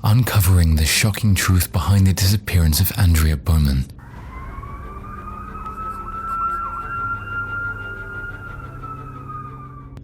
uncovering the shocking truth behind the disappearance of Andrea Bowman.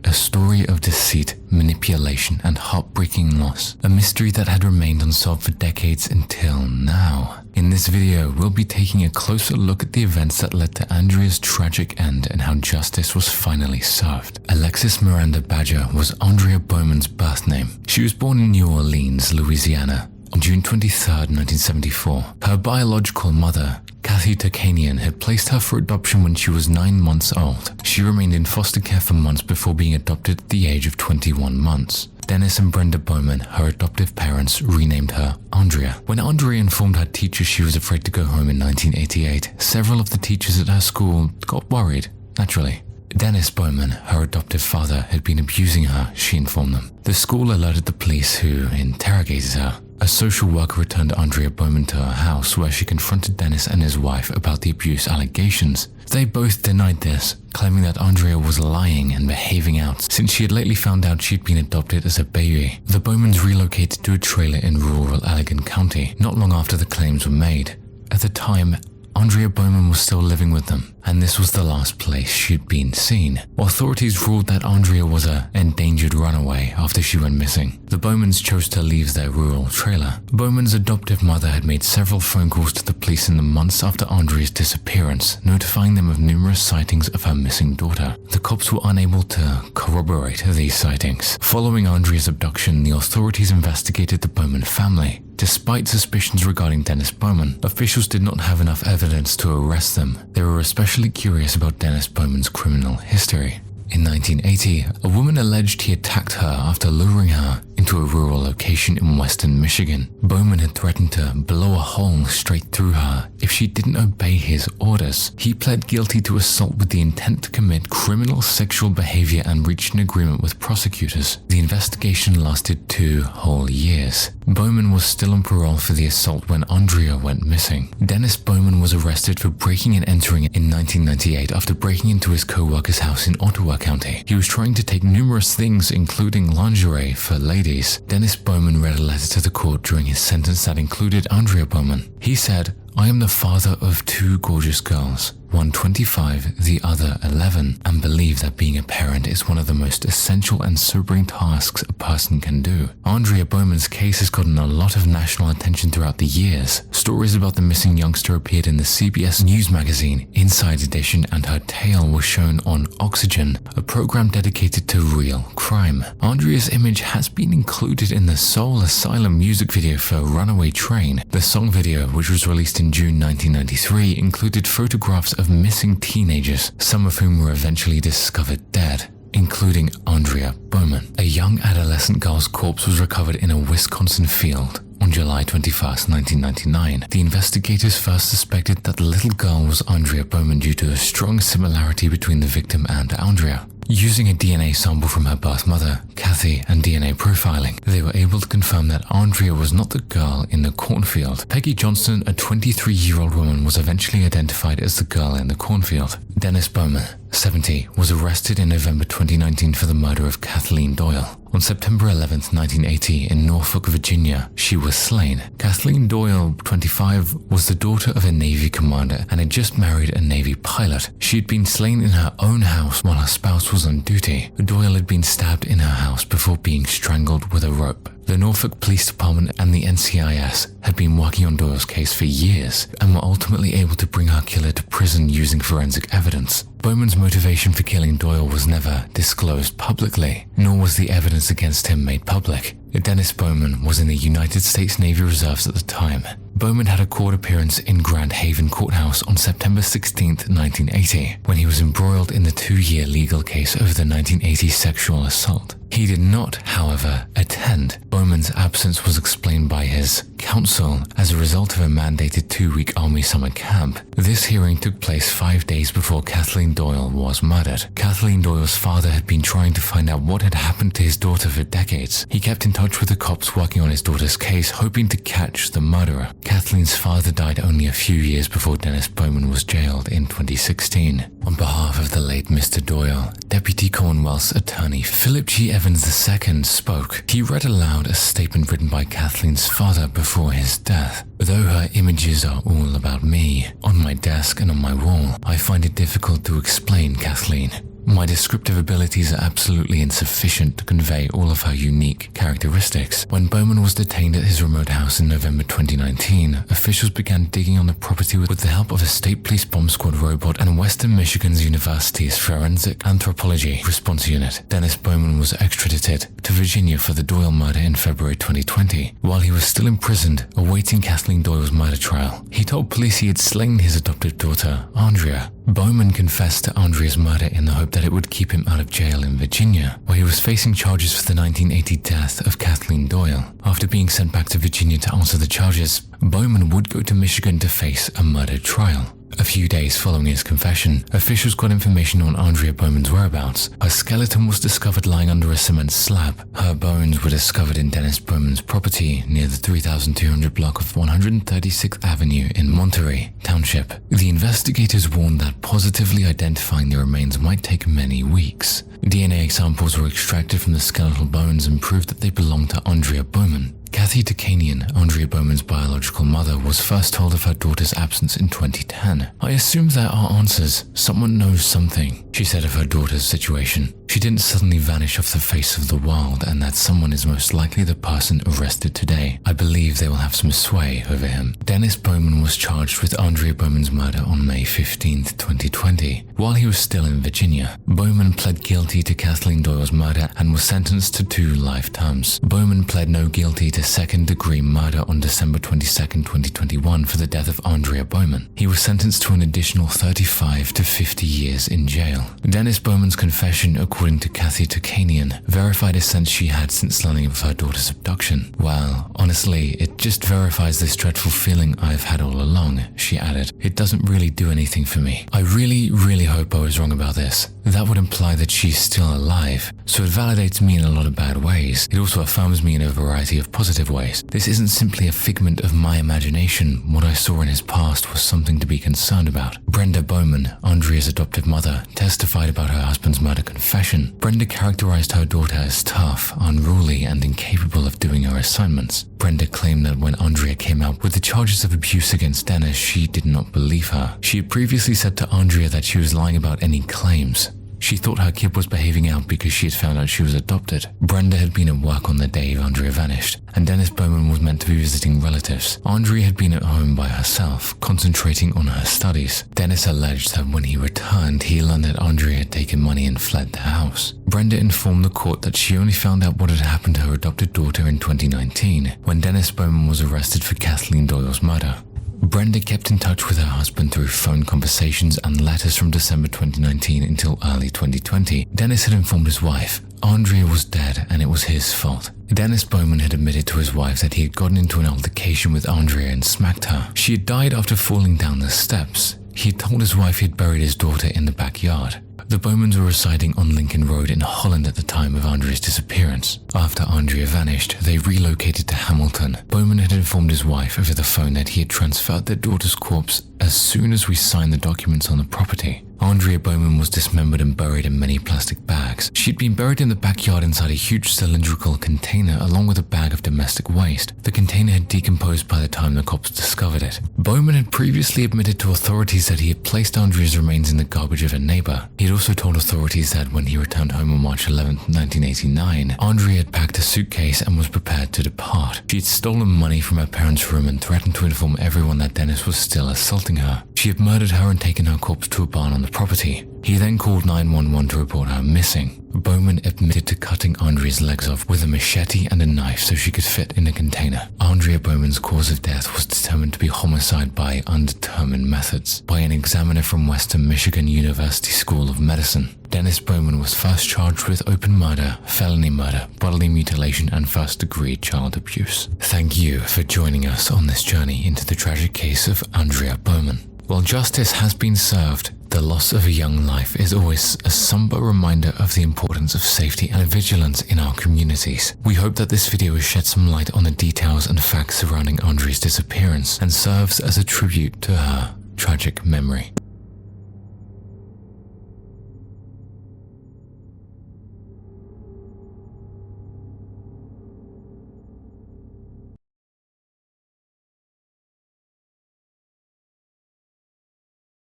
A story of deceit, manipulation, and heartbreaking loss. A mystery that had remained unsolved for decades until now. In this video, we'll be taking a closer look at the events that led to Andrea's tragic end and how justice was finally served. Alexis Miranda Badger was Andrea Bowman's birth name. She was born in New Orleans, Louisiana, on June 23, 1974. Her biological mother, Kathy Turkanian, had placed her for adoption when she was 9 months old. She remained in foster care for months before being adopted at the age of 21 months. Dennis and Brenda Bowman, her adoptive parents, renamed her Andrea. When Andrea informed her teacher she was afraid to go home in 1988, several of the teachers at her school got worried, naturally. Dennis Bowman, her adoptive father, had been abusing her, she informed them. The school alerted the police, who interrogated her. A social worker returned Andrea Bowman to her house, where she confronted Dennis and his wife about the abuse allegations. They both denied this, claiming that Andrea was lying and behaving out since she had lately found out she'd been adopted as a baby. The Bowmans relocated to a trailer in rural Allegan County not long after the claims were made. At the time, Andrea Bowman was still living with them, and this was the last place she'd been seen. Authorities ruled that Andrea was an endangered runaway after she went missing. The Bowmans chose to leave their rural trailer. Bowman's adoptive mother had made several phone calls to the police in the months after Andrea's disappearance, notifying them of numerous sightings of her missing daughter. The cops were unable to corroborate these sightings. Following Andrea's abduction, the authorities investigated the Bowman family. Despite suspicions regarding Dennis Bowman, officials did not have enough evidence to arrest them. They were especially curious about Dennis Bowman's criminal history. In 1980, a woman alleged he attacked her after luring her into a rural location in western Michigan. Bowman had threatened to blow a hole straight through her if she didn't obey his orders. He pled guilty to assault with the intent to commit criminal sexual behavior and reached an agreement with prosecutors. The investigation lasted 2 whole years. Bowman was still on parole for the assault when Andrea went missing. Dennis Bowman was arrested for breaking and entering in 1998 after breaking into his co-worker's house in Ottawa County. He was trying to take numerous things, including lingerie for ladies. Dennis Bowman read a letter to the court during his sentence that included Andrea Bowman. He said, "I am the father of 2 gorgeous girls, one 25, the other 11, and believe that being a parent is one of the most essential and sobering tasks a person can do." Andrea Bowman's case has gotten a lot of national attention throughout the years. Stories about the missing youngster appeared in the CBS News magazine, Inside Edition, and her tale was shown on Oxygen, a program dedicated to real crime. Andrea's image has been included in the Soul Asylum music video for Runaway Train. The song video, which was released in June 1993, included photographs of missing teenagers, some of whom were eventually discovered dead, including Andrea Bowman. A young adolescent girl's corpse was recovered in a Wisconsin field on July 21, 1999. The investigators first suspected that the little girl was Andrea Bowman due to a strong similarity between the victim and Andrea. Using a DNA sample from her birth mother, Kathy, and DNA profiling, they were able to confirm that Andrea was not the girl in the cornfield. Peggy Johnson, a 23-year-old woman, was eventually identified as the girl in the cornfield. Dennis Bowman, 70, was arrested in November 2019 for the murder of Kathleen Doyle. On September 11, 1980, in Norfolk, Virginia, she was slain. Kathleen Doyle, 25, was the daughter of a Navy commander and had just married a Navy pilot. She had been slain in her own house while her spouse was on duty. Doyle had been stabbed in her house before being strangled with a rope. The Norfolk Police Department and the NCIS had been working on Doyle's case for years and were ultimately able to bring her killer to prison using forensic evidence. Bowman's motivation for killing Doyle was never disclosed publicly, nor was the evidence against him made public. Dennis Bowman was in the United States Navy Reserves at the time. Bowman had a court appearance in Grand Haven Courthouse on September 16, 1980, when he was embroiled in the 2-year legal case over the 1980 sexual assault. He did not, however, attend. Bowman's absence was explained by his counsel as a result of a mandated 2-week Army summer camp. This hearing took place 5 days before Kathleen Doyle was murdered. Kathleen Doyle's father had been trying to find out what had happened to his daughter for decades. He kept in touch with the cops working on his daughter's case, hoping to catch the murderer. Kathleen's father died only a few years before Dennis Bowman was jailed in 2016. On behalf of the late Mr. Doyle, Deputy Commonwealth's attorney Philip G. Evans II spoke. He read aloud a statement written by Kathleen's father before his death. Though her images are all about me, on my desk and on my wall, I find it difficult to explain Kathleen. My descriptive abilities are absolutely insufficient to convey all of her unique characteristics. When Bowman was detained at his remote house in November 2019, officials began digging on the property with the help of a state police bomb squad robot and Western Michigan's University's Forensic Anthropology Response Unit. Dennis Bowman was extradited to Virginia for the Doyle murder in February 2020. While he was still imprisoned, awaiting Kathleen Doyle's murder trial, he told police he had slain his adopted daughter, Andrea. Bowman confessed to Andrea's murder in the hope that it would keep him out of jail in Virginia, where he was facing charges for the 1980 death of Kathleen Doyle. After being sent back to Virginia to answer the charges, Bowman would go to Michigan to face a murder trial. A few days following his confession, officials got information on Andrea Bowman's whereabouts. Her skeleton was discovered lying under a cement slab. Her bones were discovered in Dennis Bowman's property near the 3200 block of 136th Avenue in Monterey Township. The investigators warned that positively identifying the remains might take many weeks. DNA samples were extracted from the skeletal bones and proved that they belonged to Andrea Bowman. Kathy Takanian, Andrea Bowman's biological mother, was first told of her daughter's absence in 2010. I assume there are answers. Someone knows something, she said of her daughter's situation. She didn't suddenly vanish off the face of the world, and that someone is most likely the person arrested today. I believe they will have some sway over him. Dennis Bowman was charged with Andrea Bowman's murder on May 15, 2020. While he was still in Virginia, Bowman pled guilty to Kathleen Doyle's murder and was sentenced to 2 life terms. Bowman pled no guilty to second-degree murder on December 22, 2021 for the death of Andrea Bowman. He was sentenced to an additional 35 to 50 years in jail. Dennis Bowman's confession, according to Kathy Takanian, verified a sense she had since learning of her daughter's abduction. Well, honestly, it just verifies this dreadful feeling I've had all along, she added. It doesn't really do anything for me. I really hope I was wrong about this. That would imply that she's still alive, so it validates me in a lot of bad ways. It also affirms me in a variety of positive ways. This isn't simply a figment of my imagination. What I saw in his past was something to be concerned about. Brenda Bowman, Andrea's adoptive mother, testified about her husband's murder confession. Brenda characterized her daughter as tough, unruly, and incapable of doing her assignments. Brenda claimed that when Andrea came out with the charges of abuse against Dennis, she did not believe her. She had previously said to Andrea that she was lying about any claims. She thought her kid was behaving out because she had found out she was adopted. Brenda had been at work on the day Andrea vanished, and Dennis Bowman was meant to be visiting relatives. Andrea had been at home by herself, concentrating on her studies. Dennis alleged that when he returned, he learned that Andrea had taken money and fled the house. Brenda informed the court that she only found out what had happened to her adopted daughter in 2019, when Dennis Bowman was arrested for Kathleen Doyle's murder. Brenda kept in touch with her husband through phone conversations and letters from December 2019 until early 2020. Dennis had informed his wife, Andrea was dead and it was his fault. Dennis Bowman had admitted to his wife that he had gotten into an altercation with Andrea and smacked her. She had died after falling down the steps. He had told his wife he had buried his daughter in the backyard. The Bowmans were residing on Lincoln Road in Holland at the time of Andrea's disappearance. After Andrea vanished, they relocated to Hamilton. Bowman had informed his wife over the phone that he had transferred their daughter's corpse as soon as we signed the documents on the property. Andrea Bowman was dismembered and buried in many plastic bags. She had been buried in the backyard inside a huge cylindrical container along with a bag of domestic waste. The container had decomposed by the time the cops discovered it. Bowman had previously admitted to authorities that he had placed Andrea's remains in the garbage of a neighbor. He had also told authorities that when he returned home on March 11, 1989, Andrea had packed a suitcase and was prepared to depart. She had stolen money from her parents' room and threatened to inform everyone that Dennis was still assaulting her. She had murdered her and taken her corpse to a barn on the property. He then called 911 to report her missing. Bowman admitted to cutting Andrea's legs off with a machete and a knife so she could fit in a container. Andrea Bowman's cause of death was determined to be homicide by undetermined methods by an examiner from Western Michigan University School of Medicine. Dennis Bowman was first charged with open murder, felony murder, bodily mutilation, and first-degree child abuse. Thank you for joining us on this journey into the tragic case of Andrea Bowman. While justice has been served, the loss of a young life is always a somber reminder of the importance of safety and vigilance in our communities. We hope that this video has shed some light on the details and facts surrounding Andrea's disappearance and serves as a tribute to her tragic memory.